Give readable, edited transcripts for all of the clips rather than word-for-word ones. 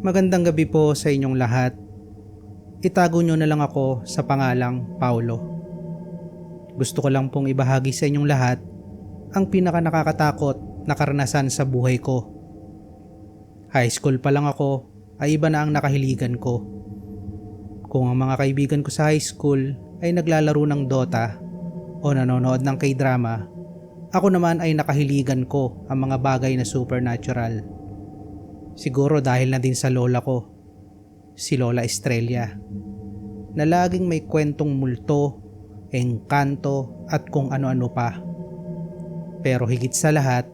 Magandang gabi po sa inyong lahat. Itago nyo na lang ako sa pangalang Paulo. Gusto ko lang pong ibahagi sa inyong lahat ang pinaka nakakatakot na karanasan sa buhay ko. High school pa lang ako ay iba na ang nakahiligan ko. Kung ang mga kaibigan ko sa high school ay naglalaro ng Dota o nanonood ng K-drama, ako naman ay nakahiligan ko ang mga bagay na supernatural. Siguro dahil na din sa lola ko, si Lola Estrella, na laging may kwentong multo, engkanto at kung ano-ano pa. Pero higit sa lahat,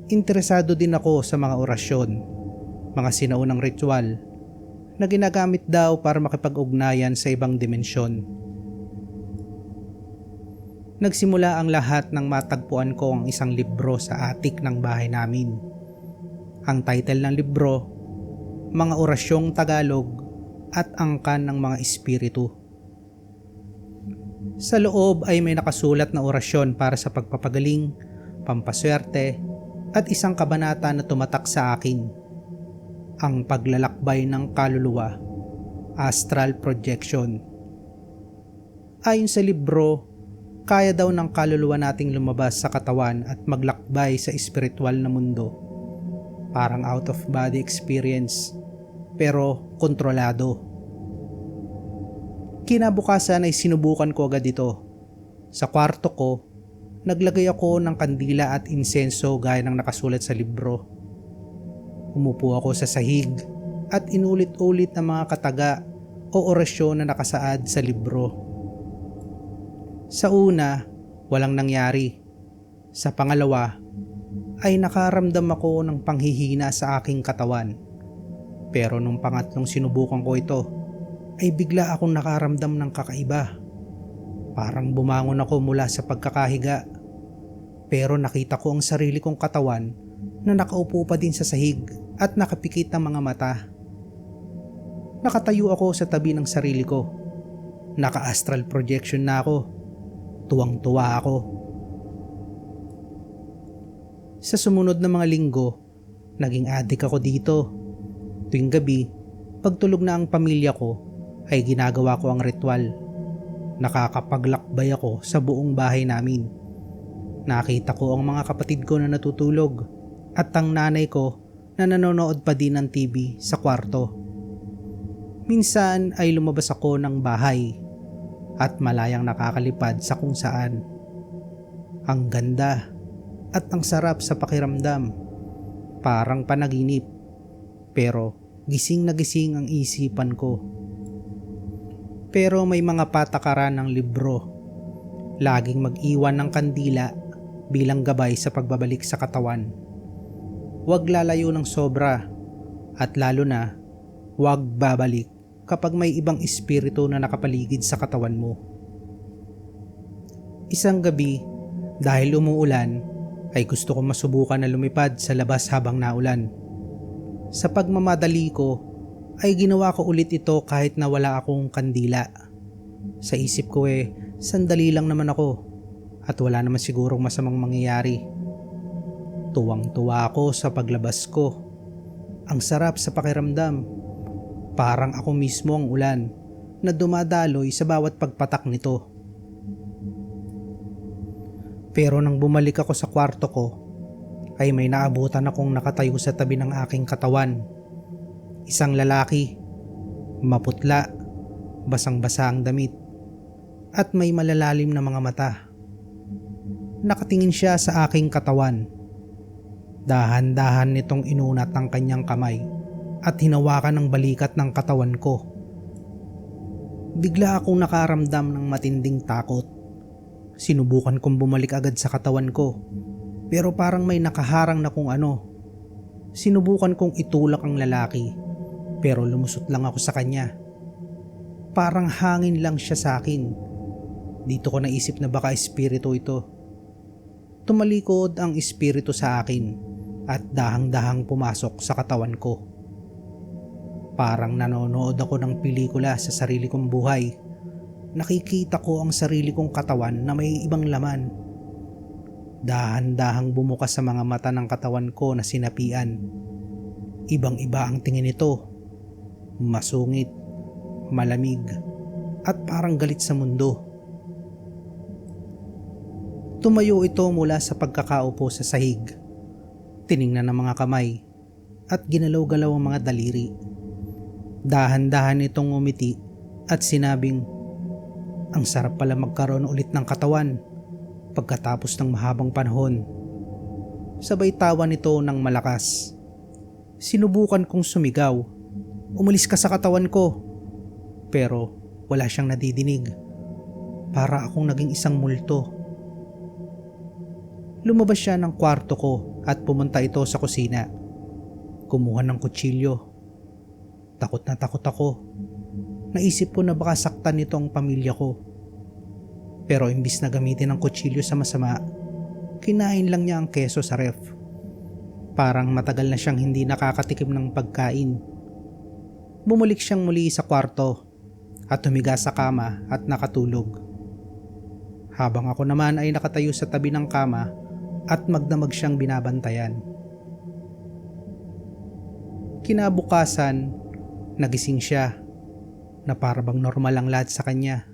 interesado din ako sa mga orasyon, mga sinaunang ritual na ginagamit daw para makipag-ugnayan sa ibang dimensyon. Nagsimula ang lahat nang matagpuan ko ang isang libro sa attic ng bahay namin. Ang title ng libro, Mga Orasyong Tagalog at Angkan ng Mga Espiritu. Sa loob ay may nakasulat na orasyon para sa pagpapagaling, pampaswerte at isang kabanata na tumatak sa akin. Ang paglalakbay ng kaluluwa, astral projection. Ayon sa libro, kaya daw ng kaluluwa nating lumabas sa katawan at maglakbay sa espiritual na mundo. Parang out of body experience, pero kontrolado. Kinabukasan ay sinubukan ko agad ito. Sa kwarto ko, naglagay ako ng kandila at insenso gaya ng nakasulat sa libro. Umupo ako sa sahig at inulit-ulit ang mga kataga o orasyon na nakasaad sa libro. Sa una, walang nangyari. Sa pangalawa, ay nakaramdam ako ng panghihina sa aking katawan. Pero nung pangatlong sinubukan ko ito, ay bigla akong nakaramdam ng kakaiba. Parang bumangon ako mula sa pagkakahiga. Pero nakita ko ang sarili kong katawan na nakaupo pa din sa sahig at nakapikit ang mga mata. Nakatayo ako sa tabi ng sarili ko. Naka-astral projection na ako. Tuwang-tuwa ako. Sa sumunod na mga linggo, naging adik ako dito. Tuwing gabi, pagtulog na ang pamilya ko, ay ginagawa ko ang ritual. Nakakapaglakbay ako sa buong bahay namin. Nakita ko ang mga kapatid ko na natutulog at ang nanay ko na nanonood pa din ng TV sa kwarto. Minsan ay lumabas ako ng bahay at malayang nakakalipad sa kung saan. Ang ganda at ang sarap sa pakiramdam. Parang panaginip. Pero gising na gising ang isipan ko. Pero may mga patakaran ng libro. Laging mag-iwan ng kandila bilang gabay sa pagbabalik sa katawan. Huwag lalayo ng sobra at lalo na huwag babalik kapag may ibang espiritu na nakapaligid sa katawan mo. Isang gabi, dahil umuulan, ay gusto kong masubukan na lumipad sa labas habang naulan. Sa pagmamadali ko, ay ginawa ko ulit ito kahit na wala akong kandila. Sa isip ko sandali lang naman ako at wala naman sigurong masamang mangyayari. Tuwang-tuwa ako sa paglabas ko. Ang sarap sa pakiramdam. Parang ako mismo ang ulan na dumadaloy sa bawat pagpatak nito. Pero nang bumalik ako sa kwarto ko, ay may naabutan akong nakatayo sa tabi ng aking katawan. Isang lalaki, maputla, basang-basa ang damit, at may malalalim na mga mata. Nakatingin siya sa aking katawan. Dahan-dahan nitong inunat ang kanyang kamay at hinawakan ang balikat ng katawan ko. Bigla akong nakaramdam ng matinding takot. Sinubukan kong bumalik agad sa katawan ko, pero parang may nakaharang na kung ano. Sinubukan kong itulak ang lalaki, pero lumusot lang ako sa kanya. Parang hangin lang siya sa akin. Dito ko naisip na baka espiritu ito. Tumalikod ang espiritu sa akin at dahang-dahang pumasok sa katawan ko. Parang nanonood ako ng pelikula sa sarili kong buhay. Nakikita ko ang sarili kong katawan na may ibang laman. Dahan-dahang bumukas sa mga mata ng katawan ko na sinapian. Ibang-iba ang tingin nito. masungit, malamig, at parang galit sa mundo. Tumayo ito mula sa pagkakaupo sa sahig. Tiningnan ang mga kamay at ginalaw-galaw ang mga daliri. Dahan-dahan itong umiti at sinabing, "Ang sarap pala magkaroon ulit ng katawan pagkatapos ng mahabang panahon." Sabay tawa nito ng malakas. Sinubukan kong sumigaw, "Umalis ka sa katawan ko." Pero wala siyang nadidinig. Para akong naging isang multo. Lumabas siya ng kwarto ko at pumunta ito sa kusina. Kumuha ng kutsilyo. Takot na takot ako. Naisip ko na baka saktan nito ang pamilya ko. Pero imbis na gamitin ang kutsilyo sa masama, kinain lang niya ang keso sa ref. Parang matagal na siyang hindi nakakatikim ng pagkain. Bumalik siyang muli sa kwarto at humiga sa kama at nakatulog. Habang ako naman ay nakatayo sa tabi ng kama at magdamag siyang binabantayan. Kinabukasan, nagising siya na parabang normal ang lahat sa kanya.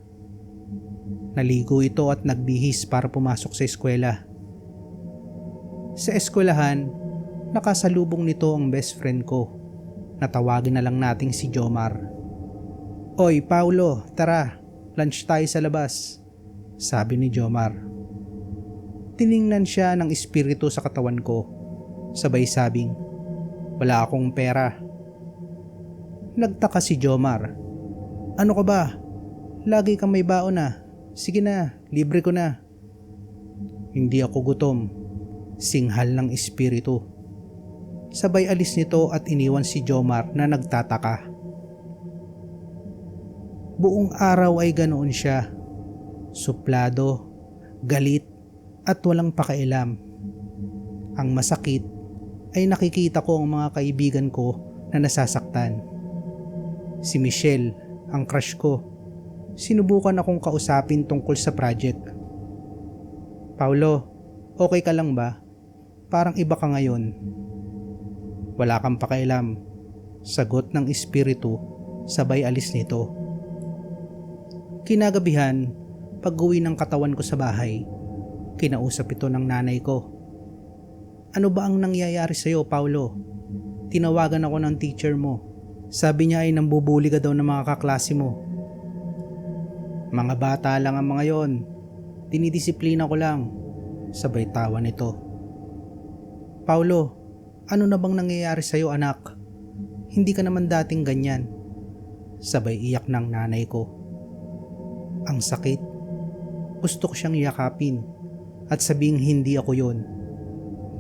Naligo ito at nagbihis para pumasok sa eskwela. Sa eskwelahan, nakasalubong nito ang best friend ko. Natawagin na lang nating si Jomar. "Oy Paulo, tara, lunch tayo sa labas," sabi ni Jomar. Tiningnan siya ng espiritu sa katawan ko. Sabay sabing, "Wala akong pera." Nagtaka si Jomar. "Ano ka ba? Lagi kang may baon na. Sige na, libre ko na." "Hindi ako gutom," singhal ng espiritu. Sabay alis nito at iniwan si Jomar na nagtataka. Buong araw ay ganoon siya. Suplado, galit, at walang pakailam. Ang masakit ay nakikita ko ang mga kaibigan ko na nasasaktan. Si Michelle, ang crush ko, sinubukan akong kausapin tungkol sa project. "Paulo, okay ka lang ba? Parang iba ka ngayon." "Wala kang pakailam," sagot ng espiritu, sabay alis nito. Kinagabihan, pag-uwi ng katawan ko sa bahay, kinausap ito ng nanay ko. "Ano ba ang nangyayari sa'yo, Paulo? Tinawagan ako ng teacher mo. Sabi niya ay nambubuli ka daw ng mga kaklase mo." "Mga bata lang ang mga yon. Dinidisiplina ko lang," sabay tawa nito. "Paulo, ano na bang nangyayari sa'yo, anak? Hindi ka naman dating ganyan," sabay iyak ng nanay ko. Ang sakit. Gusto ko siyang yakapin at sabing hindi ako yon.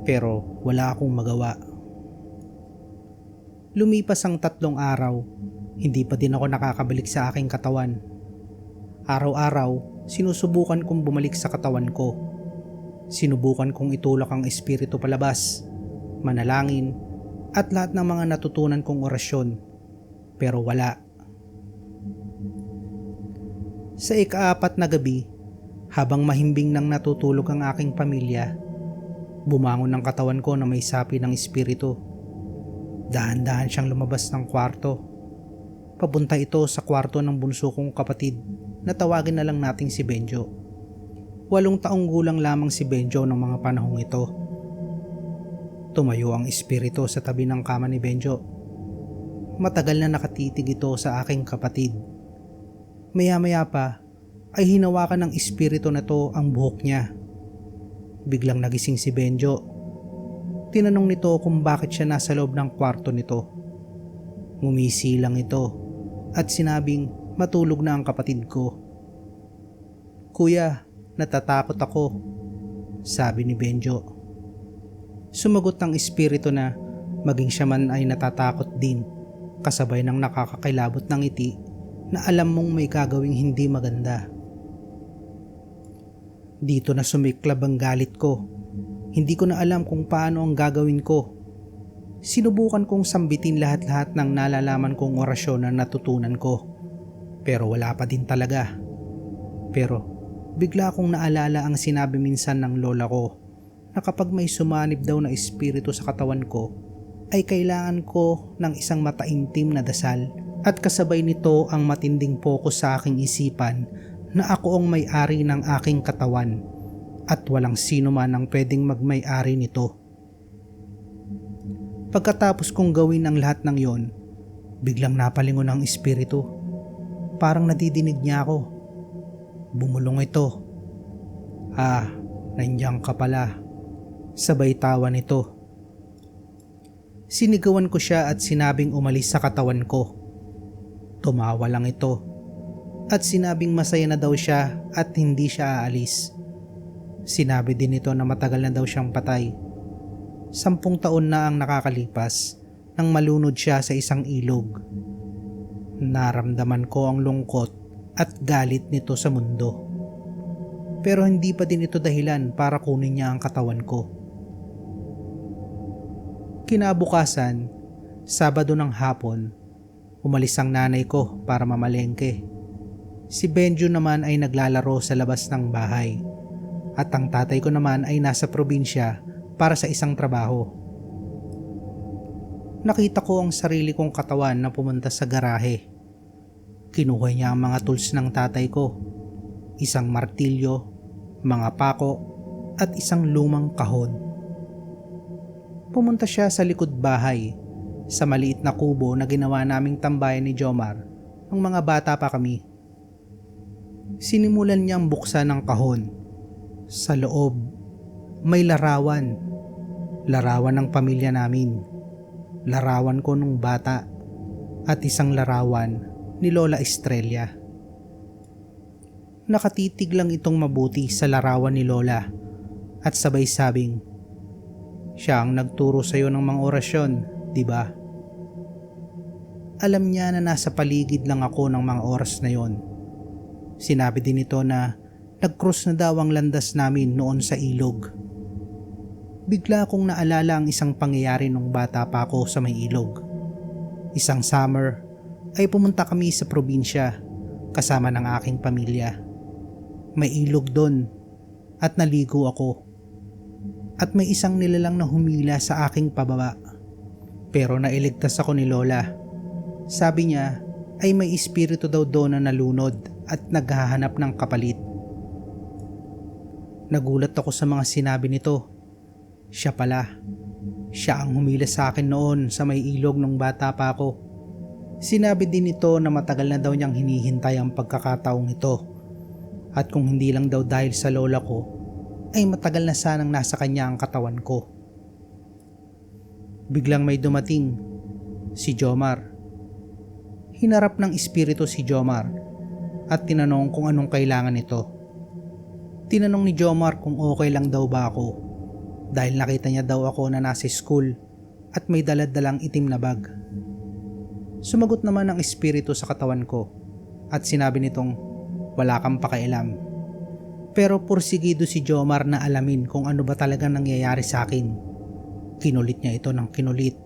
Pero wala akong magawa. Lumipas ang 3 araw, hindi pa din ako nakakabalik sa aking katawan. Araw-araw, sinusubukan kong bumalik sa katawan ko. Sinubukan kong itulak ang espiritu palabas, manalangin, at lahat ng mga natutunan kong orasyon. Pero wala. Sa ika-4 na gabi, habang mahimbing nang natutulog ang aking pamilya, bumangon ang katawan ko na may sapi ng espiritu. Dahan-dahan siyang lumabas ng kwarto. Papunta ito sa kwarto ng bunso kong kapatid na tawagin na lang nating si Benjo. 8 taong gulang lamang si Benjo ng mga panahong ito. Tumayo ang espiritu sa tabi ng kama ni Benjo. Matagal na nakatitig ito sa aking kapatid. Maya-maya pa ay hinawakan ng espiritu na to ang buhok niya. Biglang nagising si Benjo. Tinanong nito kung bakit siya nasa loob ng kwarto nito. Ngumisi lang ito at sinabing matulog na ang kapatid ko. "Kuya, natatakot ako," sabi ni Benjo. Sumagot ang espiritu na maging siya man ay natatakot din, kasabay ng nakakakilabot ng ngiti na alam mong may gagawing hindi maganda. Dito na sumiklab ang galit ko. Hindi ko na alam kung paano ang gagawin ko. Sinubukan kong sambitin lahat-lahat ng nalalaman kong orasyon na natutunan ko. Pero wala pa din talaga. Pero bigla akong naalala ang sinabi minsan ng lola ko na kapag may sumanib daw na espiritu sa katawan ko, ay kailangan ko ng isang mataimtim na dasal At kasabay nito ang matinding focus sa aking isipan na ako ang may-ari ng aking katawan at walang sino man ang pwedeng magmay-ari nito. Pagkatapos kong gawin ang lahat ng yon, biglang napalingon ang espiritu. Parang nadidinig niya ako. Bumulong ito. "Ah, nandiyan ka pala." Sabay tawa nito. Sinigawan ko siya at sinabing umalis sa katawan ko. Tumawa lang ito at sinabing masaya na daw siya at hindi siya aalis. Sinabi din ito na matagal na daw siyang patay. 10 taon na ang nakakalipas nang malunod siya sa isang ilog. Naramdaman ko ang lungkot at galit nito sa mundo. Pero hindi pa din ito dahilan para kunin niya ang katawan ko. Kinabukasan, Sabado ng hapon, umalis ang nanay ko para mamalengke. Si Benjo naman ay naglalaro sa labas ng bahay at ang tatay ko naman ay nasa probinsya para sa isang trabaho. Nakita ko ang sarili kong katawan na pumunta sa garahe. Kinuha niya ang mga tools ng tatay ko, isang martilyo, mga pako at isang lumang kahon. Pumunta siya sa likod bahay, sa maliit na kubo na ginawa naming tambayan ni Jomar nung mga bata pa kami. Sinimulan niyang buksan ang kahon. Sa loob, may larawan. Larawan ng pamilya namin. Larawan ko nung bata at isang larawan ni Lola Estrella. Nakatitig lang itong mabuti sa larawan ni Lola at sabay sabing, "Siya ang nagturo sa iyo ng mga orasyon, di ba?" Alam niya na nasa paligid lang ako ng mga oras na yon. Sinabi din ito na nag-cross na daw ang landas namin noon sa ilog. Bigla akong naalala ang isang pangyayari nung bata pa ako sa may ilog. Isang summer ay pumunta kami sa probinsya kasama ng aking pamilya. May ilog doon at naligo ako. At may isang nilalang na humila sa aking pababa. Pero nailigtas ako ni Lola. Sabi niya ay may espiritu daw doon na nalunod at naghahanap ng kapalit. Nagulat ako sa mga sinabi nito. Siya pala. Siya ang humila sa akin noon sa may ilog nung bata pa ako. Sinabi din nito na matagal na daw niyang hinihintay ang pagkakataong ito. At kung hindi lang daw dahil sa lola ko, ay matagal na sanang nasa kanya ang katawan ko. Biglang may dumating, si Jomar. Hinarap ng espiritu si Jomar at tinanong kung anong kailangan nito. Tinanong ni Jomar kung okay lang daw ba ako dahil nakita niya daw ako na nasa school at may daladalang itim na bag. Sumagot naman ang espiritu sa katawan ko at sinabi nitong wala kang pakialam. Pero porsigido si Jomar na alamin kung ano ba talaga nangyayari sa akin. Kinulit niya ito ng kinulit.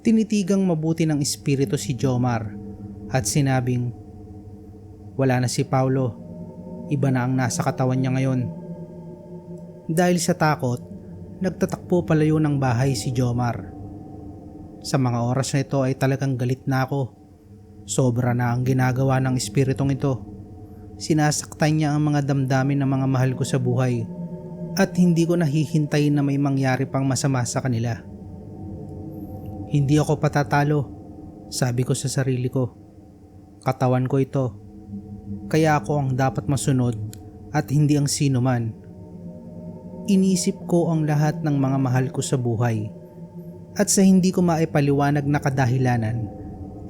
Tinitigang mabuti ng espiritu si Jomar at sinabing, wala na si Paulo, iba na ang nasa katawan niya ngayon. Dahil sa takot, nagtatakbo palayo ng bahay si Jomar. Sa mga oras na ito ay talagang galit na ako. Sobra na ang ginagawa ng espiritong ito. Sinasaktan niya ang mga damdamin ng mga mahal ko sa buhay at hindi ko nahihintayin na may mangyari pang masama sa kanila. Hindi ako patatalo, sabi ko sa sarili ko. Katawan ko ito, kaya ako ang dapat masunod at hindi ang sino man. Inisip ko ang lahat ng mga mahal ko sa buhay at sa hindi ko maipaliwanag na kadahilanan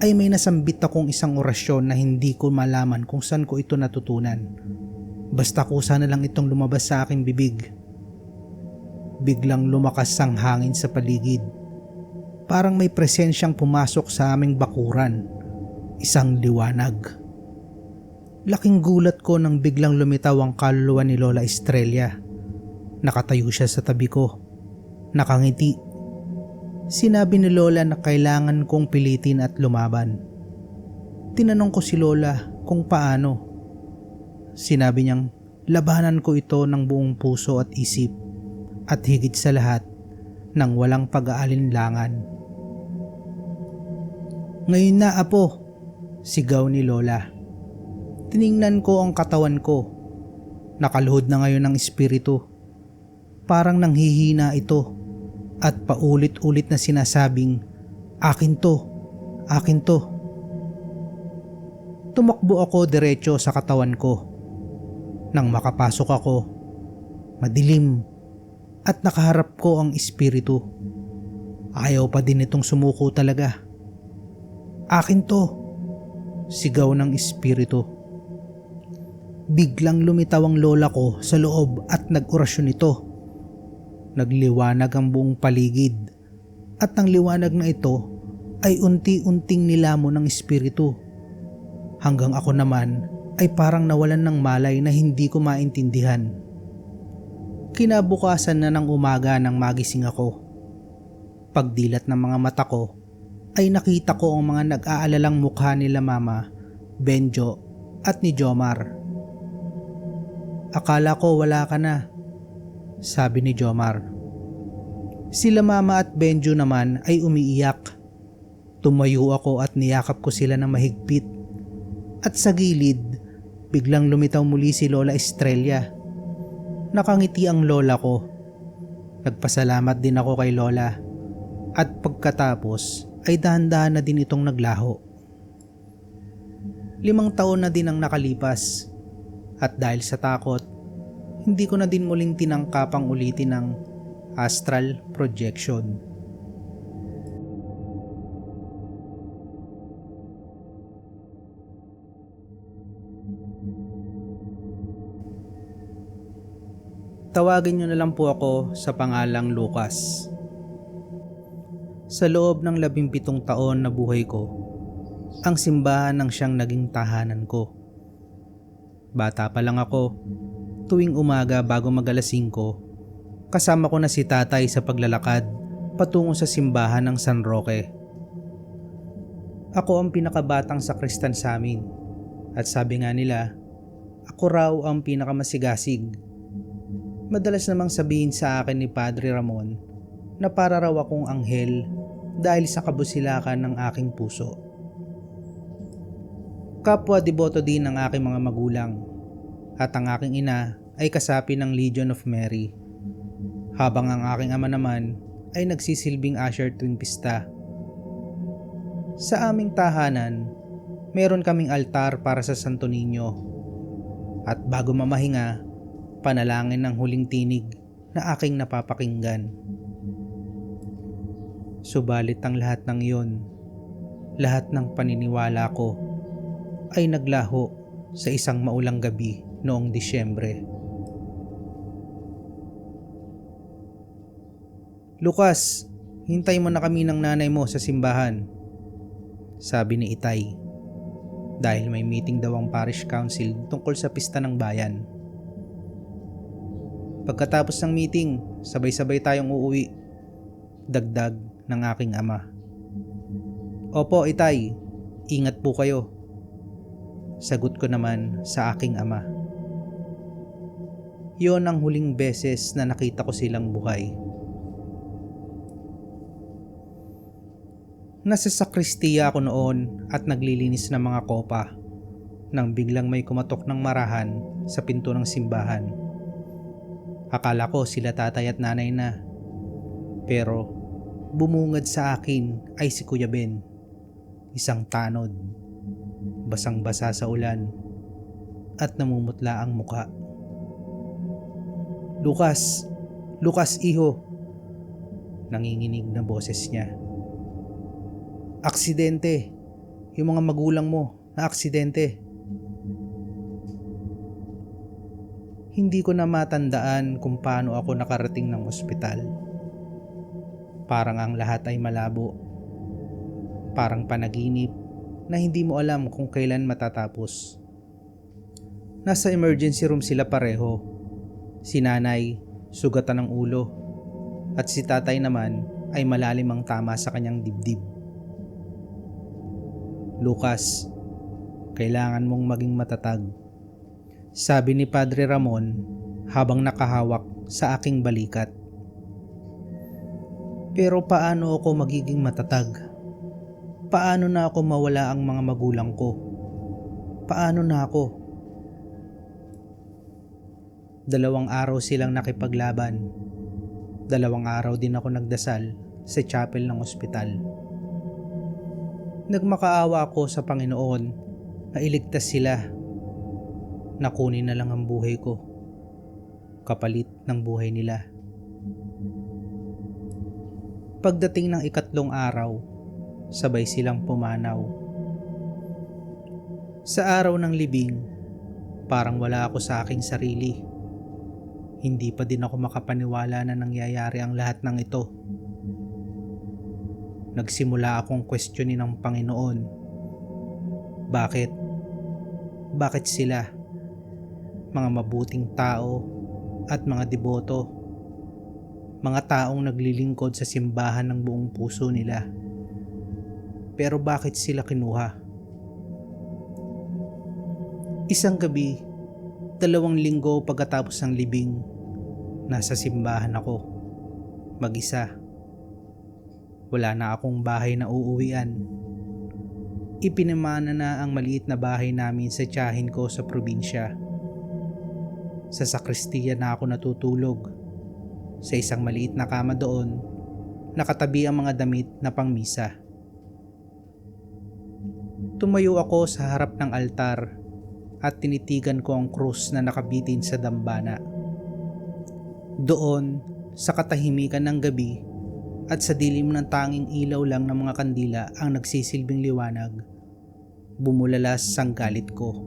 ay may nasambit akong isang orasyon na hindi ko malaman kung saan ko ito natutunan. Basta kusa na lang itong lumabas sa aking bibig. Biglang lumakas ang hangin sa paligid. Parang may presensyang pumasok sa aming bakuran. Isang liwanag. Laking gulat ko nang biglang lumitaw ang kaluluwa ni Lola Estrella. Nakatayo siya sa tabi ko. Nakangiti. Sinabi ni Lola na kailangan kong pilitin at lumaban. Tinanong ko si Lola kung paano. Sinabi niyang labanan ko ito ng buong puso at isip at higit sa lahat ng walang pag-aalinlangan. Ngayon na, apo, sigaw ni Lola. Tiningnan ko ang katawan ko. Nakaluhod na ngayon ang espiritu. Parang nanghihina ito at paulit-ulit na sinasabing, "Akin to, akin to." Tumakbo ako diretso sa katawan ko. Nang makapasok ako, madilim at nakaharap ko ang espiritu. Ayaw pa din itong sumuko talaga. "Akin to," sigaw ng espiritu. Biglang lumitaw ang lola ko sa loob at nag-orasyon ito. Nagliwanag ang buong paligid at ang liwanag na ito ay unti-unting nilamon ng espiritu. Hanggang ako naman ay parang nawalan ng malay na hindi ko maintindihan. Kinabukasan na ng umaga nang magising ako. Pagdilat ng mga mata ko ay nakita ko ang mga nag-aalalang mukha nila Mama, Benjo at ni Jomar. "Akala ko wala ka na," sabi ni Jomar. Sila Mama at Benjo naman ay umiiyak. Tumayo ako at niyakap ko sila ng mahigpit. At sa gilid, biglang lumitaw muli si Lola Estrella. Nakangiti ang lola ko. Nagpasalamat din ako kay Lola. At pagkatapos ay dahan-dahan na din itong naglaho. 5 taon na din ang nakalipas. At dahil sa takot, hindi ko na din muling tinangkapang ulitin ang astral projection. Tawagin niyo na lang po ako sa pangalang Lucas. Sa loob ng 17 taon na buhay ko, ang simbahan ang siyang naging tahanan ko. Bata pa lang ako, tuwing umaga bago mag-alas 5, kasama ko na si tatay sa paglalakad patungo sa simbahan ng San Roque. Ako ang pinakabatang sakristan sa amin at sabi nga nila, ako raw ang pinakamasigasig. Madalas namang sabihin sa akin ni Padre Ramon na para raw akong anghel dahil sa kabusilakan ng aking puso. Kapwa deboto din ang aking mga magulang at ang aking ina ay kasapi ng Legion of Mary, habang ang aking ama naman ay nagsisilbing usher tuwing pista. Sa aming tahanan, meron kaming altar para sa Santo Niño at bago mamahinga, panalangin ng huling tinig na aking napapakinggan. Subalit ang lahat ng iyon, lahat ng paniniwala ko ay naglaho sa isang maulang gabi noong Disyembre. "Lucas, hintay mo na kami ng nanay mo sa simbahan," sabi ni Itay, dahil may meeting daw ang parish council tungkol sa pista ng bayan. Pagkatapos ng meeting, sabay-sabay tayong uuwi, dagdag ng aking ama. "Opo, Itay, ingat po kayo," sagot ko naman sa aking ama. Yon ang huling beses na nakita ko silang buhay. Nasa sakristiya ako noon at naglilinis ng mga kopa nang biglang may kumatok ng marahan sa pinto ng simbahan. Akala ko sila tatay at nanay na, pero bumungad sa akin ay si Kuya Ben, isang tanod, basang-basa sa ulan at namumutla ang muka. "Lucas, Lucas iho," nanginginig na boses niya. "Aksidente, yung mga magulang mo na aksidente." Hindi ko na matandaan kung paano ako nakarating ng ospital. Parang ang lahat ay malabo. Parang panaginip na hindi mo alam kung kailan matatapos. Nasa emergency room sila pareho. Si nanay, sugatan ng ulo. At si tatay naman ay malalim ang tama sa kanyang dibdib. "Lucas, kailangan mong maging matatag," sabi ni Padre Ramon habang nakahawak sa aking balikat. Pero paano ako magiging matatag? Paano na ako mawala ang mga magulang ko? Paano na ako? 2 araw silang nakipaglaban. 2 araw din ako nagdasal sa chapel ng ospital. Nagmakaawa ako sa Panginoon na iligtas sila. Nakunin na lang ang buhay ko, kapalit ng buhay nila. Pagdating ng 3 araw, sabay silang pumanaw. Sa araw ng libing, parang wala ako sa aking sarili. Hindi pa din ako makapaniwala na nangyayari ang lahat ng ito. Nagsimula akong questionin ng Panginoon. Bakit? Bakit sila? Mga mabuting tao at mga deboto. Mga taong naglilingkod sa simbahan ng buong puso nila. Pero bakit sila kinuha? Isang gabi, 2 linggo pagkatapos ng libing, nasa simbahan ako, mag-isa. Wala na akong bahay na uuwian. Ipinamana na ang maliit na bahay namin sa tiyahin ko sa probinsya. Sa sakristiya na ako natutulog. Sa isang maliit na kama doon, nakatabi ang mga damit na pangmisa. Tumayo ako sa harap ng altar at tinitigan ko ang krus na nakabitin sa dambana. Doon, sa katahimikan ng gabi at sa dilim ng tanging ilaw lang ng mga kandila ang nagsisilbing liwanag, bumulalas ang galit ko.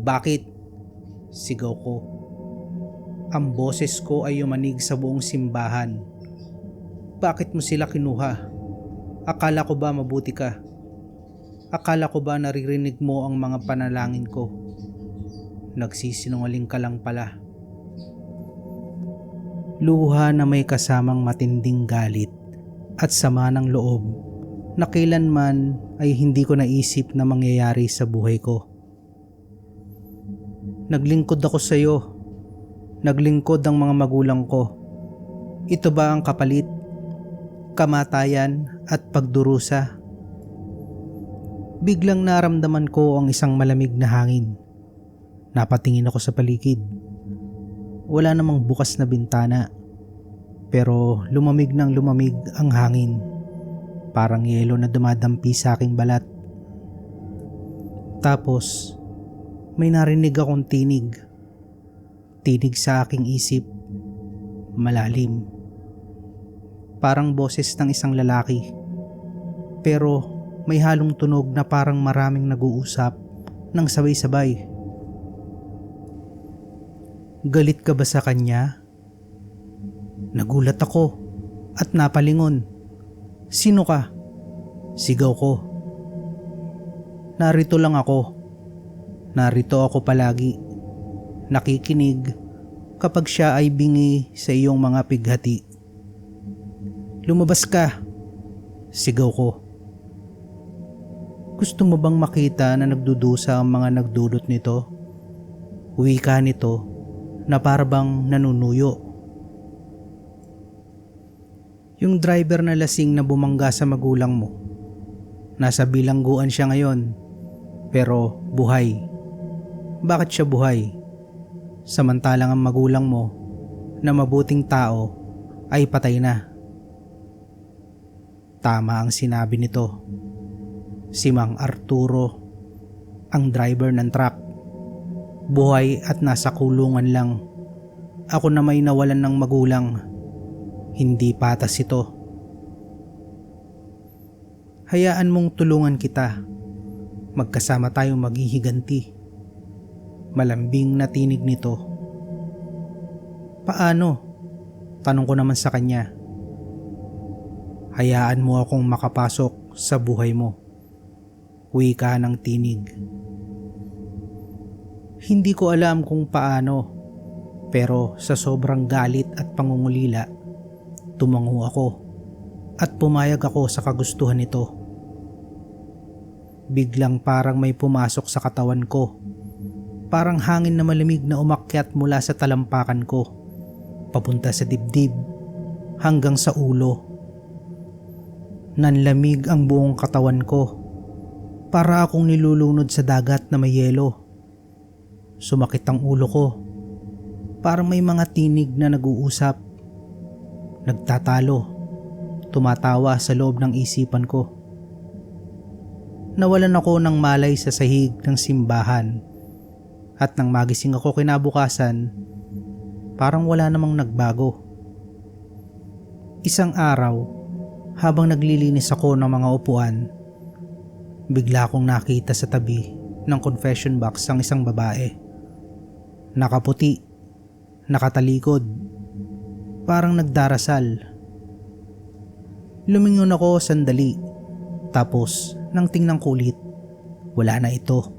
Bakit? Sigaw ko. Ang boses ko ay yumanig sa buong simbahan. Bakit mo sila kinuha? Akala ko ba mabuti ka? Akala ko ba naririnig mo ang mga panalangin ko? Nagsisinungaling ka lang pala. Luha na may kasamang matinding galit at sama ng loob na kailanman ay hindi ko naisip na mangyayari sa buhay ko. Naglingkod ako sa iyo. Naglingkod ang mga magulang ko. Ito ba ang kapalit? Kamatayan at pagdurusa? Biglang naramdaman ko ang isang malamig na hangin. Napatingin ako sa paligid. Wala namang bukas na bintana, pero lumamig ng lumamig ang hangin. Parang yelo na dumadampi sa aking balat. Tapos, may narinig akong tinig. Tinig sa aking isip. Malalim. Parang boses ng isang lalaki. Pero may halong tunog na parang maraming nag-uusap ng sabay-sabay. Galit ka ba sa kanya? Nagulat ako at napalingon. Sino ka? Sigaw ko. Narito lang ako. Narito ako palagi. Nakikinig kapag siya ay bingi sa iyong mga pighati. Lumabas ka. Sigaw ko. Gusto mo bang makita na nagdudusa ang mga nagdulot nito? Wika nito na parabang nanunuyo. Yung driver na lasing na bumangga sa magulang mo. Nasa bilangguan siya ngayon, pero buhay. Bakit siya buhay? Samantalang ang magulang mo na mabuting tao ay patay na. Tama ang sinabi nito. Si Mang Arturo, ang driver ng truck. Buhay at nasa kulungan lang. Ako na may nawalan ng magulang. Hindi patas ito. Hayaan mong tulungan kita. Magkasama tayong maghihiganti. Malambing na tinig nito. Paano? Tanong ko naman sa kanya. Hayaan mo akong makapasok sa buhay mo. Wika ng tinig. Hindi ko alam kung paano, pero sa sobrang galit at pangungulila, tumango ako at pumayag ako sa kagustuhan nito. Biglang parang may pumasok sa katawan ko. Parang hangin na malamig na umakyat mula sa talampakan ko, papunta sa dibdib, hanggang sa ulo. Nanlamig ang buong katawan ko. Para akong nilulunod sa dagat na may yelo. Sumakit ang ulo ko. Parang may mga tinig na nag-uusap. Nagtatalo. Tumatawa sa loob ng isipan ko. Nawalan ako ng malay sa sahig ng simbahan. At nang magising ako kinabukasan, parang wala namang nagbago. Isang araw, habang naglilinis ako ng mga upuan, bigla akong nakita sa tabi ng confession box ang isang babae. Nakaputi, nakatalikod, parang nagdarasal. Lumingon ako sandali, tapos nang tingnan kulit, wala na ito.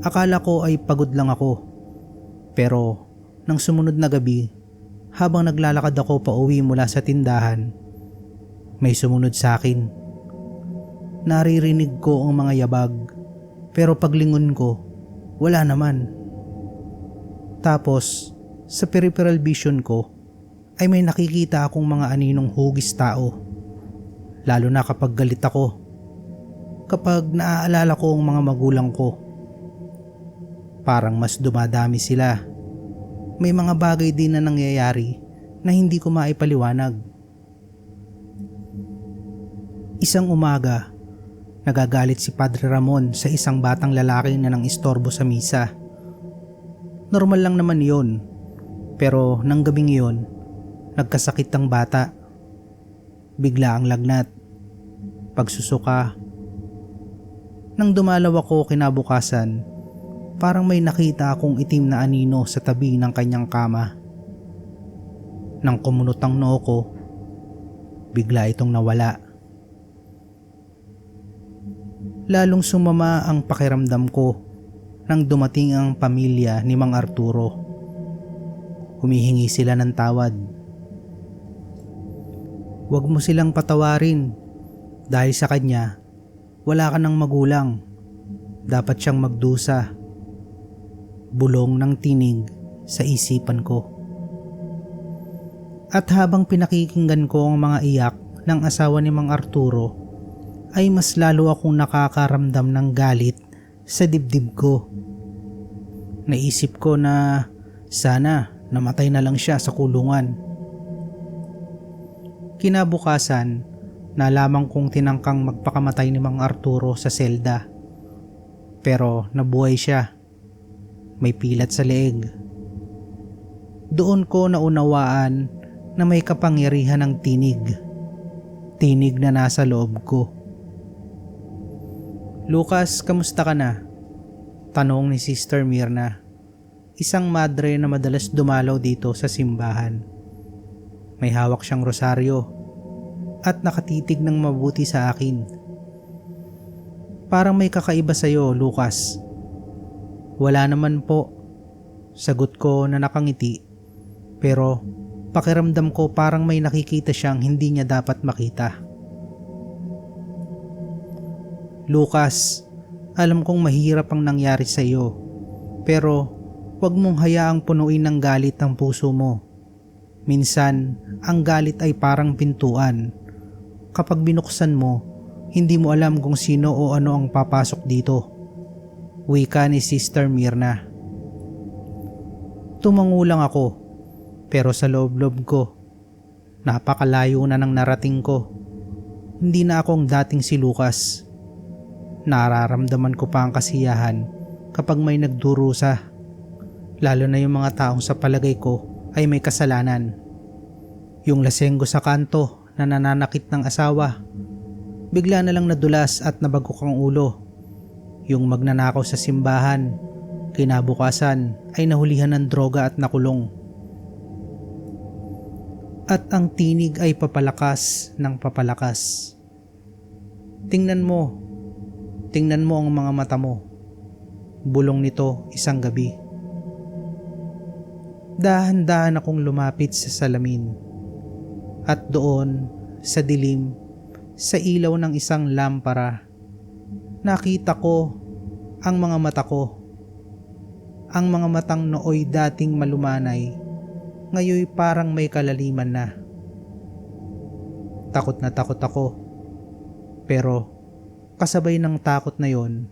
Akala ko ay pagod lang ako, pero nang sumunod na gabi, habang naglalakad ako pauwi mula sa tindahan, may sumunod sa akin. Naririnig ko ang mga yabag, pero paglingon ko, wala naman. Tapos, sa peripheral vision ko, ay may nakikita akong mga aninong hugis tao. Lalo na kapag galit ako. Kapag naaalala ko ang mga magulang ko. Parang mas dumadami sila. May mga bagay din na nangyayari na hindi ko maipaliwanag. Isang umaga, nagagalit si Padre Ramon sa isang batang lalaki na nang istorbo sa misa. Normal lang naman yon, pero nang gabing iyon, nagkasakit ang bata. Bigla ang lagnat, pagsusuka. Nang dumalaw ako kinabukasan, parang may nakita akong itim na anino sa tabi ng kanyang kama. Nang kumunot ang noo ko, bigla itong nawala. Lalong sumama ang pakiramdam ko nang dumating ang pamilya ni Mang Arturo. Humihingi sila ng tawad. Huwag mo silang patawarin dahil sa kanya wala ka ng magulang. Dapat siyang magdusa. Bulong ng tinig sa isipan ko. At habang pinakikinggan ko ang mga iyak ng asawa ni Mang Arturo, ay mas lalo akong nakakaramdam ng galit sa dibdib ko. Naisip ko na sana namatay na lang siya sa kulungan. Kinabukasan, nalaman kong tinangkang magpakamatay ni Mang Arturo sa selda. Pero nabuhay siya. May pilat sa leeg. Doon ko naunawaan na may kapangyarihan ng tinig. Tinig na nasa loob ko. Lucas, kamusta ka na? Tanong ni Sister Mirna, isang madre na madalas dumalaw dito sa simbahan. May hawak siyang rosaryo at nakatitig ng mabuti sa akin. Parang may kakaiba sa'yo, Lucas. Wala naman po. Sagot ko na nakangiti, pero pakiramdam ko parang may nakikita siyang hindi niya dapat makita. Lucas, alam kong mahirap ang nangyari sa iyo, pero huwag mong hayaang punuin ng galit ang puso mo. Minsan, ang galit ay parang pintuan. Kapag binuksan mo, hindi mo alam kung sino o ano ang papasok dito. Wika ni Sister Mirna. Tumangulang ako, pero sa loob-loob ko, napakalayo na ng narating ko. Hindi na akong dating si Lucas. Nararamdaman ko pa ang kasiyahan kapag may nagdurusa, lalo na yung mga taong sa palagay ko ay may kasalanan. Yung lasenggo sa kanto na nananakit ng asawa, bigla na lang nadulas at nabagok ang ulo. Yung magnanakaw sa simbahan, kinabukasan ay nahulihan ng droga at nakulong. At ang tinig ay papalakas ng papalakas. Tingnan mo ang mga mata mo. Bulong nito isang gabi. Dahan-dahan akong lumapit sa salamin. At doon, sa dilim, sa ilaw ng isang lampara, nakita ko ang mga mata ko. Ang mga matang nooy dating malumanay, ngayoy parang may kalaliman na. takot na takot ako. Pero kasabay ng takot na yon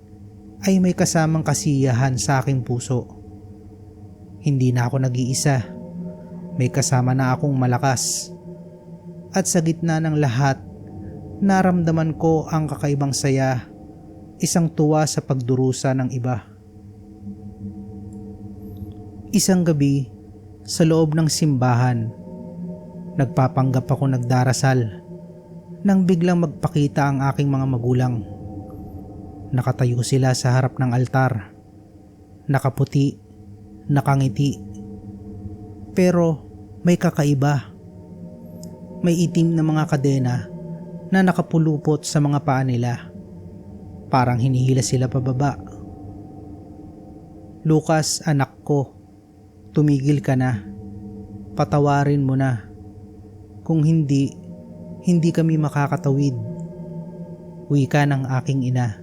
ay may kasamang kasiyahan sa aking puso. Hindi na ako nag-iisa. May kasama na akong malakas. At sa gitna ng lahat, naramdaman ko ang kakaibang saya, isang tuwa sa pagdurusa ng iba. Isang gabi, sa loob ng simbahan, nagpapanggap ako nagdarasal nang biglang magpakita ang aking mga magulang. Nakatayo sila sa harap ng altar, nakaputi, nakangiti. Pero may kakaiba. May itim na mga kadena na nakapulupot sa mga paa nila. Parang hinihila sila pababa. Lucas, anak ko, tumigil ka na. Patawarin mo na. Kung hindi, hindi kami makakatawid. Wika ng aking ina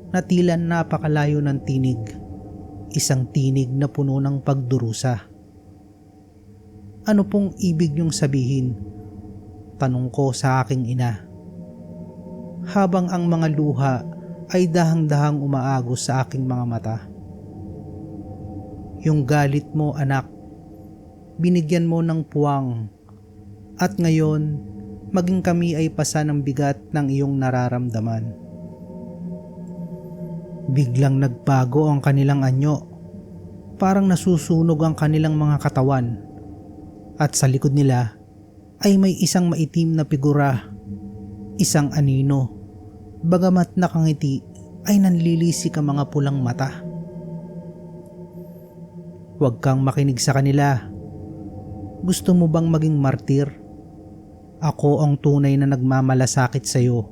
na tila napakalayo ng tinig. Isang tinig na puno ng pagdurusa. Ano pong ibig niyong sabihin? Tanong ko sa aking ina. Habang ang mga luha ay dahang-dahang umaagos sa aking mga mata. Yung galit mo, anak, binigyan mo ng puwang. At ngayon, maging kami ay pasa ng bigat ng iyong nararamdaman. Biglang nagbago ang kanilang anyo. Parang nasusunog ang kanilang mga katawan. At sa likod nila ay may isang maitim na figura. Isang anino. Bagamat nakangiti ay nanlilisik ang mga pulang mata. Huwag kang makinig sa kanila. Gusto mo bang maging martir? Ako ang tunay na nagmamalasakit sa iyo.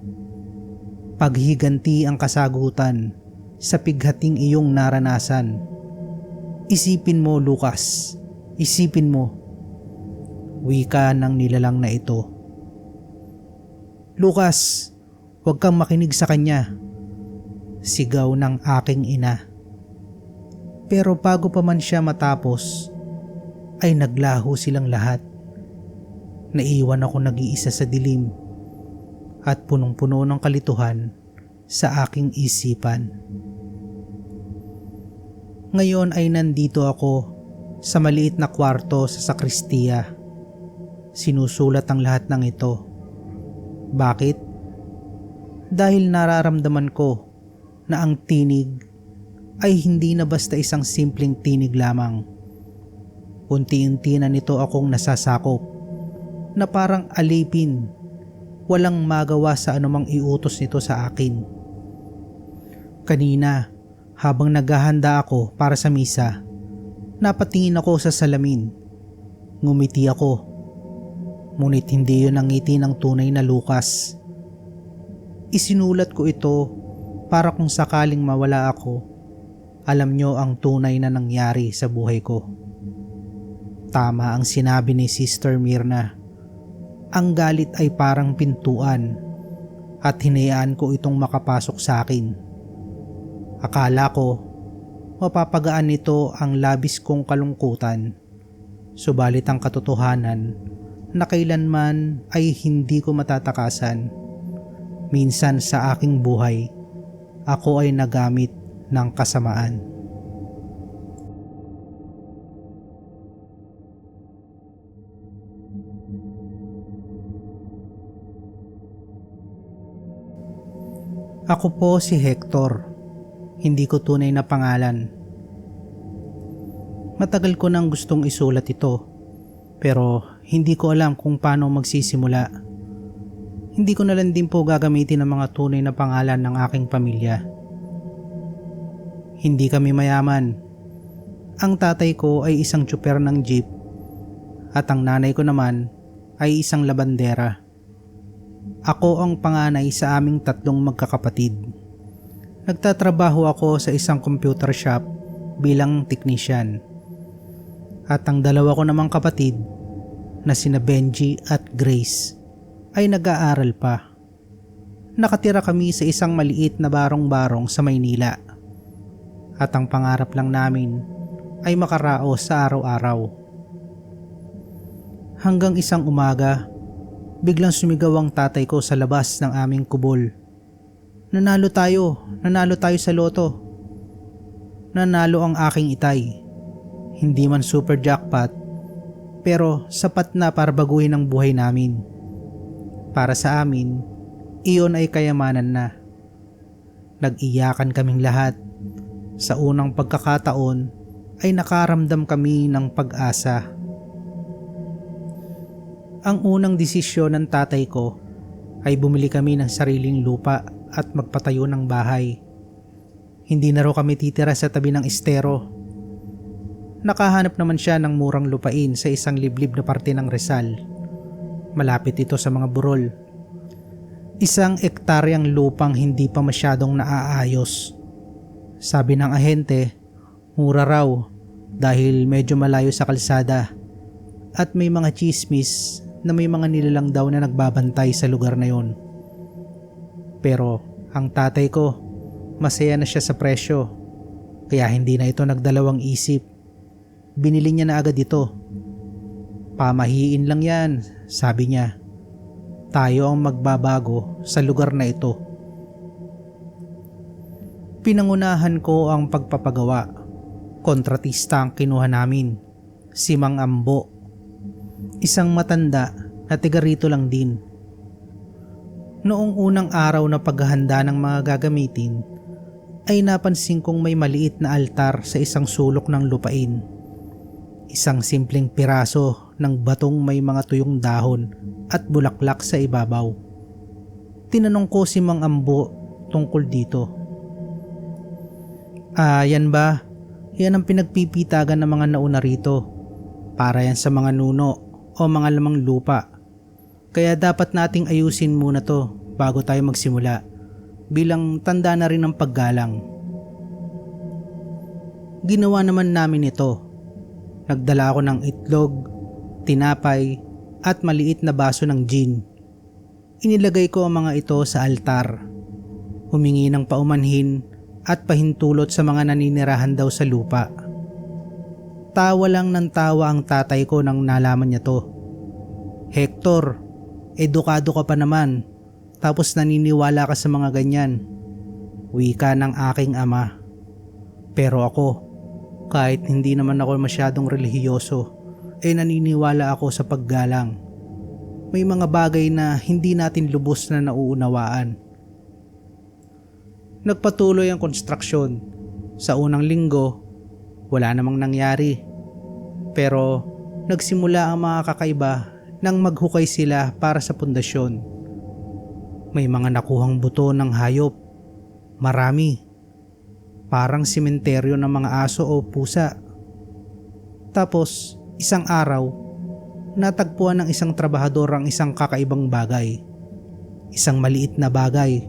Paghiganti ang kasagutan sa pighating iyong naranasan. Isipin mo, Lucas. Isipin mo. Wika ng nilalang na ito. Lucas, huwag kang makinig sa kanya. Sigaw ng aking ina. Pero bago pa man siya matapos, ay naglaho silang lahat. Naiwan ako nag-iisa sa dilim at punong-puno ng kalituhan sa aking isipan. Ngayon ay nandito ako sa maliit na kwarto sa sakristiya. Sinusulat ang lahat ng ito. Bakit? Dahil nararamdaman ko na ang tinig ay hindi na basta isang simpleng tinig lamang. Unti-unti na nito akong nasasakop na parang alipin, walang magawa sa anumang iutos nito sa akin. Kanina, habang naghahanda ako para sa misa, napatingin ako sa salamin. Ngumiti ako. Ngunit hindi yun ang ngiti ng tunay na Lucas. Isinulat ko ito para kung sakaling mawala ako, alam nyo ang tunay na nangyari sa buhay ko. Tama ang sinabi ni Sister Myrna. Ang galit ay parang pintuan at hinayaan ko itong makapasok sa akin. Akala ko mapapagaan nito ang labis kong kalungkutan. Subalit ang katotohanan na kailanman ay hindi ko matatakasan. Minsan sa aking buhay, ako ay nagamit ng kasamaan. Ako po si Hector. Hindi ko tunay na pangalan. Matagal ko nang gustong isulat ito, pero hindi ko alam kung paano magsisimula. Hindi ko na lang din po gagamitin ang mga tunay na pangalan ng aking pamilya. Hindi kami mayaman. Ang tatay ko ay isang tsuper ng jeep at ang nanay ko naman ay isang labandera. Ako ang panganay sa aming tatlong magkakapatid. Nagtatrabaho ako sa isang computer shop bilang technician. At ang dalawa ko namang kapatid na sina Benji at Grace ay nag-aaral pa. Nakatira kami sa isang maliit na barong-barong sa Maynila. At ang pangarap lang namin ay makaraos sa araw-araw. Hanggang isang umaga, Biglang sumigaw ang tatay ko sa labas ng aming kubol. Nanalo tayo sa loto. Nanalo ang aking itay. Hindi man super jackpot, pero sapat na para baguhin ang buhay namin. Para sa amin, iyon ay kayamanan na. Nag-iyakan kaming lahat. Sa unang pagkakataon ay nakaramdam kami ng pag-asa. Ang unang desisyon ng tatay ko ay bumili kami ng sariling lupa at magpatayo ng bahay. Hindi na raw kami titira sa tabi ng estero. Nakahanap naman siya ng murang lupain sa isang liblib na parte ng Rizal. Malapit ito sa mga burol. 1 ektaryang lupang hindi pa masyadong naaayos. Sabi ng ahente, mura raw dahil medyo malayo sa kalsada at may mga chismis na may mga nilalang daw na nagbabantay sa lugar na yon. Pero ang tatay ko, masaya na siya sa presyo, kaya hindi na ito nagdalawang isip. Binili niya na agad ito. Pamahiin lang yan, sabi niya. Tayo ang magbabago sa lugar na ito. Pinangunahan ko ang pagpapagawa. Kontratista ang kinuha namin, si Mang Ambo. Isang matanda na tiga rito lang din. Noong unang araw na paghahanda ng mga gagamitin, ay napansin kong may maliit na altar sa isang sulok ng lupain. Isang simpleng piraso ng batong may mga tuyong dahon at bulaklak sa ibabaw. Tinanong ko si Mang Ambo tungkol dito. Yan ba? Yan ang pinagpipitagan ng mga nauna rito. Para yan sa mga nuno o mga lamang lupa. Kaya dapat nating ayusin muna to bago tayo magsimula. Bilang tanda na rin ng paggalang. Ginawa naman namin ito. Nagdala ako ng itlog, tinapay at maliit na baso ng gin. Inilagay ko ang mga ito sa altar. Humingi ng paumanhin at pahintulot sa mga naninirahan daw sa lupa. Tawa lang ng tawa ang tatay ko nang nalaman niya to. Hector, edukado ka pa naman, tapos naniniwala ka sa mga ganyan. Wika ng aking ama. Pero ako, kahit hindi naman ako masyadong relihiyoso, naniniwala ako sa paggalang. May mga bagay na hindi natin lubos na nauunawaan. Nagpatuloy ang konstruksyon. Sa unang linggo, wala namang nangyari. Pero nagsimula ang mga kakaiba nang maghukay sila para sa pundasyon. May mga nakuhang buto ng hayop. Marami. Parang sementeryo ng mga aso o pusa. Tapos, isang araw, natagpuan ng isang trabahador ang isang kakaibang bagay. Isang maliit na bagay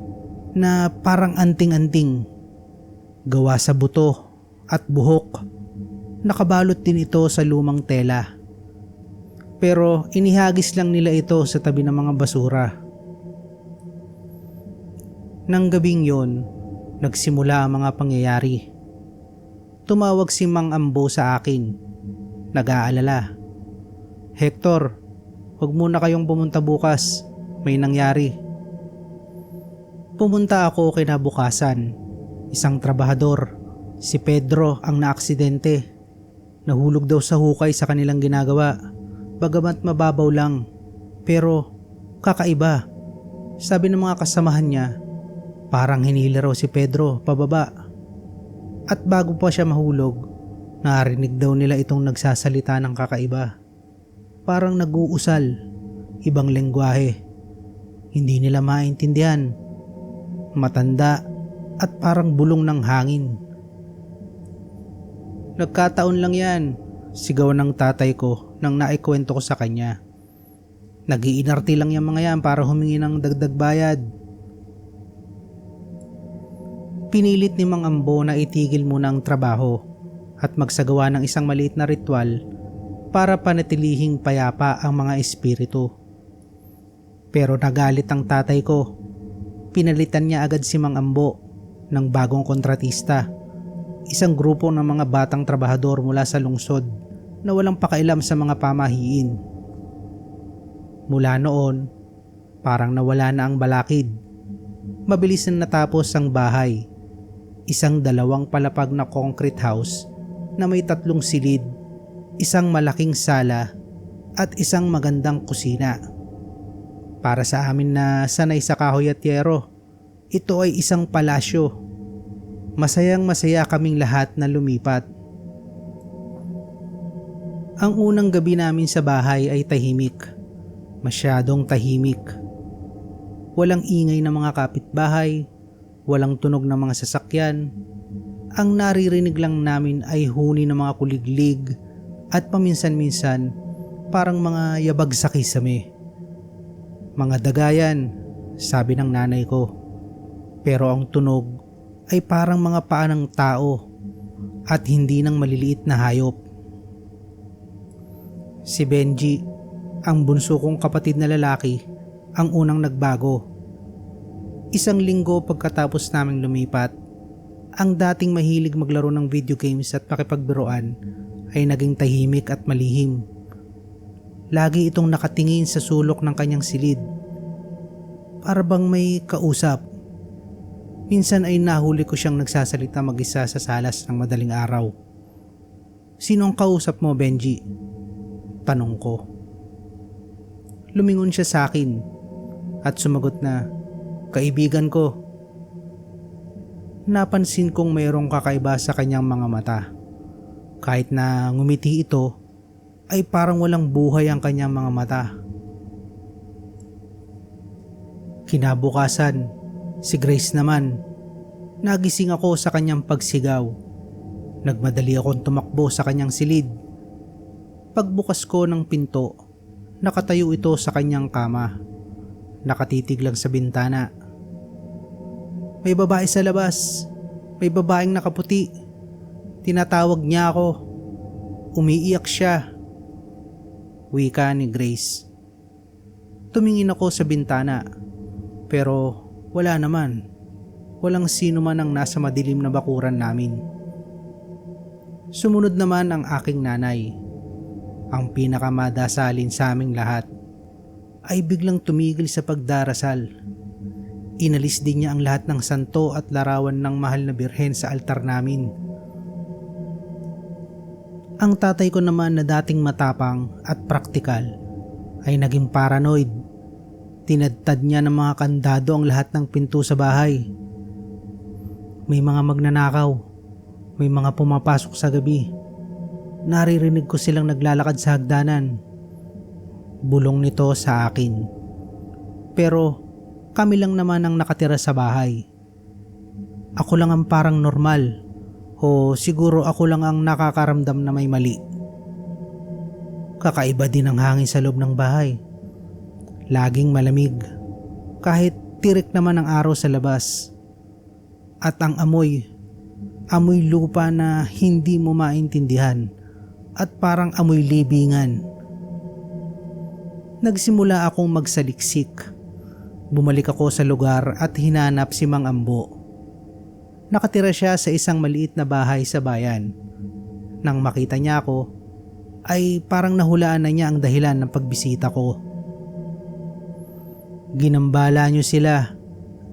na parang anting-anting. Gawa sa buto at buhok. Nakabalot din ito sa lumang tela. Pero inihagis lang nila ito sa tabi ng mga basura. Nang gabing yon, nagsimula ang mga pangyayari. Tumawag si Mang Ambo sa akin. Nag-aalala. Hector, huwag muna kayong pumunta bukas. May nangyari. Pumunta ako kinabukasan. Isang trabahador, si Pedro, ang naaksidente. Nahulog daw sa hukay sa kanilang ginagawa. Bagamat mababaw lang. Pero kakaiba. Sabi ng mga kasamahan niya, parang hinila raw si Pedro pababa. At bago pa siya mahulog, narinig daw nila itong nagsasalita ng kakaiba. Parang nag-uusal, ibang lengguwahe. Hindi nila maintindihan. Matanda at parang bulong ng hangin. Nagkataon lang yan, sigaw ng tatay ko nang naikwento ko sa kanya. Nag-iinarte lang yung mga yan para humingi ng dagdag bayad. Pinilit ni Mang Ambo na itigil muna ang trabaho at magsagawa ng isang maliit na ritual para panatilihing payapa ang mga espiritu. Pero nagalit ang tatay ko. Pinalitan niya agad si Mang Ambo ng bagong kontratista, isang grupo ng mga batang trabahador mula sa lungsod na walang pakailam sa mga pamahiin. Mula noon, Parang nawala na ang balakid. Mabilis na natapos ang bahay. Isang 2 palapag na concrete house na may 3 silid, isang malaking sala at isang magandang kusina. Para sa amin na sanay sa kahoy at yero, ito ay isang palasyo. Masayang masaya kaming lahat na lumipat. Ang unang gabi namin sa bahay ay tahimik. Masyadong tahimik. Walang ingay ng mga kapitbahay, walang tunog ng mga sasakyan. Ang naririnig lang namin ay huni ng mga kuliglig at paminsan-minsan parang mga yabag sa kisame. Mga dagayan, sabi ng nanay ko. Pero ang tunog ay parang mga paa ng tao at hindi ng maliliit na hayop. Si Benji, ang bunso kong kapatid na lalaki, ang unang nagbago. Isang linggo pagkatapos naming lumipat, ang dating mahilig maglaro ng video games at pakipagbiruan ay naging tahimik at malihim. Lagi itong nakatingin sa sulok ng kanyang silid. Para bang may kausap. Minsan ay nahuli ko siyang nagsasalita mag-isa sa salas ng madaling araw. "Sino ang kausap mo, Benji?" Tanong ko. Lumingon siya sa akin at sumagot na, "Kaibigan ko." Napansin kong mayroong kakaiba sa kanyang mga mata. Kahit na ngumiti ito, ay parang walang buhay ang kanyang mga mata. Kinabukasan, si Grace naman, nagising ako sa kanyang pagsigaw. Nagmadali akong tumakbo sa kanyang silid. Pagbukas ko ng pinto, nakatayo ito sa kanyang kama. Nakatitig lang sa bintana. "May babae sa labas. May babaeng nakaputi. Tinatawag niya ako. Umiiyak siya." Wika ni Grace. Tumingin ako sa bintana, pero wala naman. Walang sino man ang nasa madilim na bakuran namin. Sumunod naman ang aking nanay. Ang pinakamadasalin sa aming lahat ay biglang tumigil sa pagdarasal. Inalis din niya ang lahat ng santo at larawan ng mahal na birhen sa altar namin. Ang tatay ko naman na dating matapang at praktikal ay naging paranoid. Tinadtad niya ng mga kandado ang lahat ng pinto sa bahay. May mga magnanakaw, may mga pumapasok sa gabi. Naririnig ko silang naglalakad sa hagdanan. Bulong nito sa akin. Pero kami lang naman ang nakatira sa bahay. Ako lang ang parang normal. O siguro ako lang ang nakakaramdam na may mali. Kakaiba din ang hangin sa loob ng bahay. Laging malamig. Kahit tirik naman ang araw sa labas. At ang amoy lupa na hindi mo maintindihan. At parang amoy libingan. Nagsimula akong magsaliksik. Bumalik ako sa lugar at hinanap si Mang Ambo. Nakatira siya sa isang maliit na bahay sa bayan. Nang makita niya ako, ay parang nahulaan na niya ang dahilan ng pagbisita ko. Ginambala niyo sila.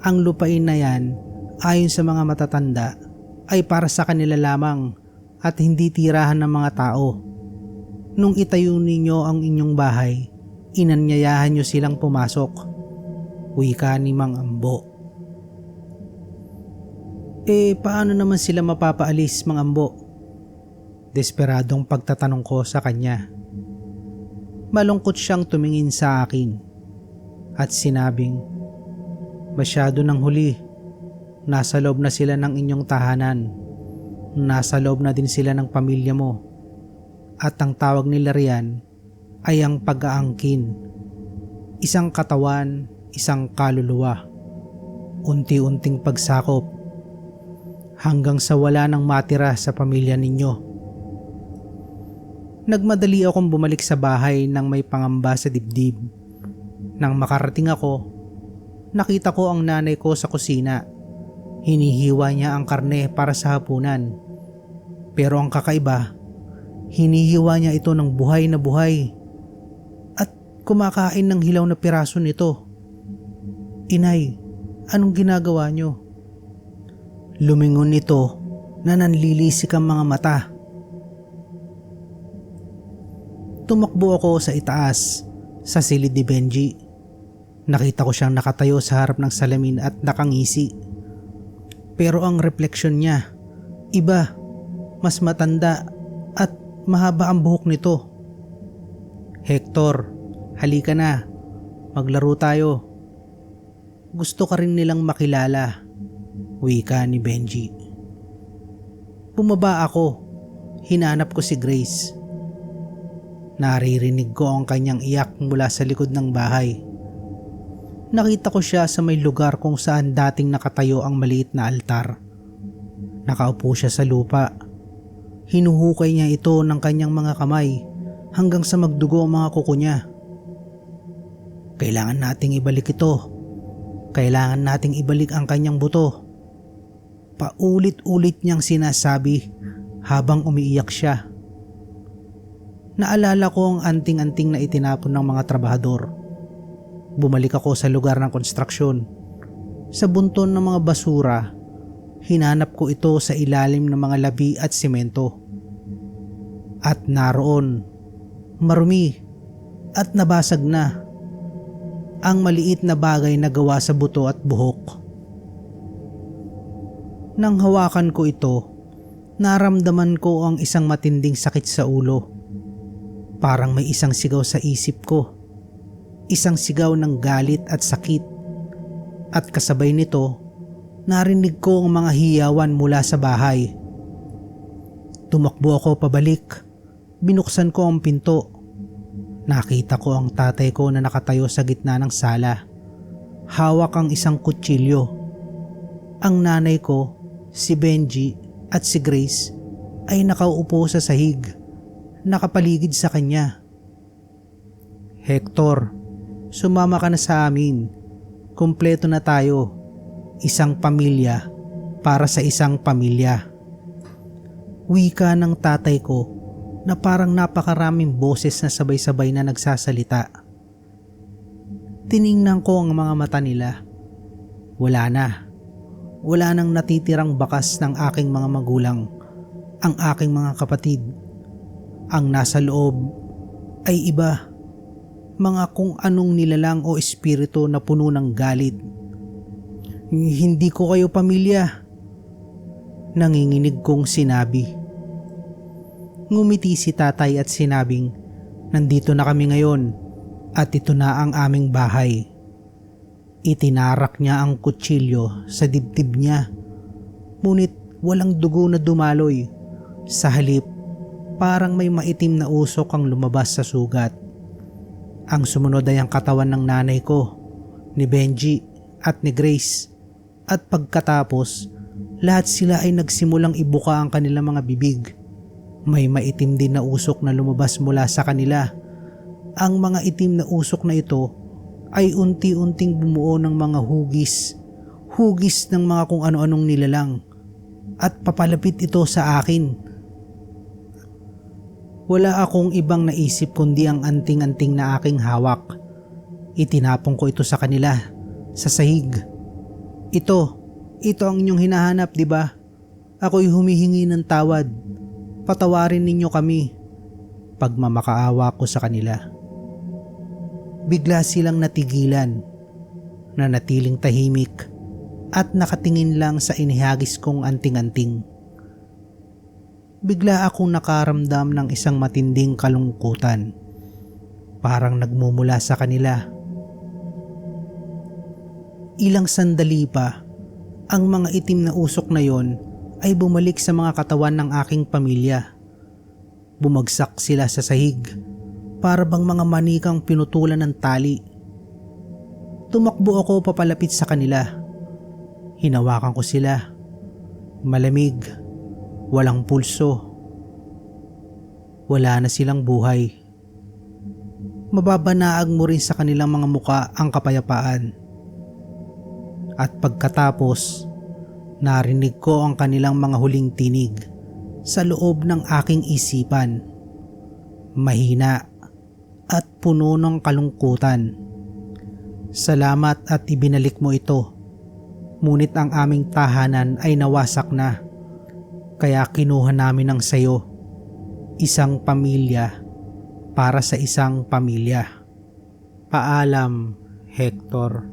Ang lupain na yan, ayon sa mga matatanda, ay para sa kanila lamang at hindi tirahan ng mga tao. Nung itayo ninyo ang inyong bahay, inanyayahan niyo silang pumasok. Wika ni Mang Ambo. Paano naman sila mapapaalis, Mang Ambo? Desperadong pagtatanong ko sa kanya. Malungkot siyang tumingin sa akin at sinabing, "Masyado nang huli. Nasa loob na sila ng inyong tahanan. Nasa loob na din sila ng pamilya mo. At ang tawag nila riyan ay ang pag-aangkin. Isang katawan, isang kaluluwa. Unti-unting pagsakop. Hanggang sa wala nang matira sa pamilya ninyo." Nagmadali akong bumalik sa bahay nang may pangamba sa dibdib. Nang makarating ako, nakita ko ang nanay ko sa kusina. Hinihiwa niya ang karne para sa hapunan. Pero ang kakaiba, hinihiwa niya ito ng buhay na buhay at kumakain ng hilaw na piraso nito. Inay, anong ginagawa nyo? Lumingon ito na nanlilisik ang mga mata. Tumakbo ako sa itaas, sa silid ni Benji. Nakita ko siyang nakatayo sa harap ng salamin at nakangisi. Pero ang refleksyon niya, iba, mas matanda at mahaba ang buhok nito. Hector, halika na, maglaro tayo. Gusto ka rin nilang makilala, wika ni Benji. Bumaba ako, hinanap ko si Grace. Naririnig ko ang kanyang iyak mula sa likod ng bahay. Nakita ko siya sa may lugar kung saan dating nakatayo ang maliit na altar. Nakaupo siya sa lupa. Hinuhukay niya ito ng kanyang mga kamay hanggang sa magdugo ang mga kuko niya. Kailangan nating ibalik ito. Kailangan nating ibalik ang kanyang buto. Paulit-ulit niyang sinasabi habang umiiyak siya. Naalala ko ang anting-anting na itinapon ng mga trabahador. Bumalik ako sa lugar ng konstruksyon. Sa bunton ng mga basura, hinanap ko ito sa ilalim ng mga labi at simento. At naroon, marumi at nabasag na, ang maliit na bagay na gawa sa buto at buhok. Nang hawakan ko ito, naramdaman ko ang isang matinding sakit sa ulo. Parang may isang sigaw sa isip ko. Isang sigaw ng galit at sakit. At kasabay nito, narinig ko ang mga hiyawan mula sa bahay. Tumakbo ako pabalik. Binuksan ko ang pinto. Nakita ko ang tatay ko na nakatayo sa gitna ng sala. Hawak ang isang kutsilyo. Ang nanay ko, si Benji at si Grace ay nakaupo sa sahig. Nakapaligid sa kanya. Hector, sumama ka na sa amin. Kumpleto na tayo. Isang pamilya para sa isang pamilya. Wika ng tatay ko na parang napakaraming boses na sabay-sabay na nagsasalita. Tiningnan ko ang mga mata nila. Wala na. Wala nang natitirang bakas ng aking mga magulang, ang aking mga kapatid. Ang nasa loob ay iba, mga kung anong nilalang o espiritu na puno ng galit. Hindi ko kayo pamilya, nanginginig kong sinabi. Ngumiti si tatay at sinabing, nandito na kami ngayon at ito na ang aming bahay. Itinarak niya ang kutsilyo sa dibdib niya, ngunit walang dugo na dumaloy. Sa halip, parang may maitim na usok ang lumabas sa sugat. Ang sumunod ay ang katawan ng nanay ko, ni Benji at ni Grace. At pagkatapos, lahat sila ay nagsimulang ibuka ang kanilang mga bibig. May maitim din na usok na lumabas mula sa kanila. Ang mga itim na usok na ito ay unti-unting bumuo ng mga hugis ng mga kung ano-anong nilalang, at papalapit ito sa akin. Wala akong ibang naisip kundi ang anting-anting na aking hawak. Itinapon ko ito sa kanila, sa sahig. Ito ang inyong hinahanap, di ba? Ako'y humihingi ng tawad. Patawarin ninyo kami. Pagmamakaawa ko sa kanila. Bigla silang natigilan, nanatiling tahimik at nakatingin lang sa inihagis kong anting-anting. Bigla akong nakaramdam ng isang matinding kalungkutan, parang nagmumula sa kanila. Ilang sandali pa, ang mga itim na usok na yon ay bumalik sa mga katawan ng aking pamilya. Bumagsak sila sa sahig, para bang mga manikang pinutulan ng tali. Tumakbo ako papalapit sa kanila. Hinawakan ko sila. Malamig, walang pulso. Wala na silang buhay. Mababanaag mo rin sa kanilang mga muka ang kapayapaan. At pagkatapos, narinig ko ang kanilang mga huling tinig sa loob ng aking isipan. Mahina at puno ng kalungkutan. Salamat at ibinalik mo ito. Ngunit ang aming tahanan ay nawasak na. Kaya kinuha namin ang sayo. Isang pamilya para sa isang pamilya. Paalam, Hector.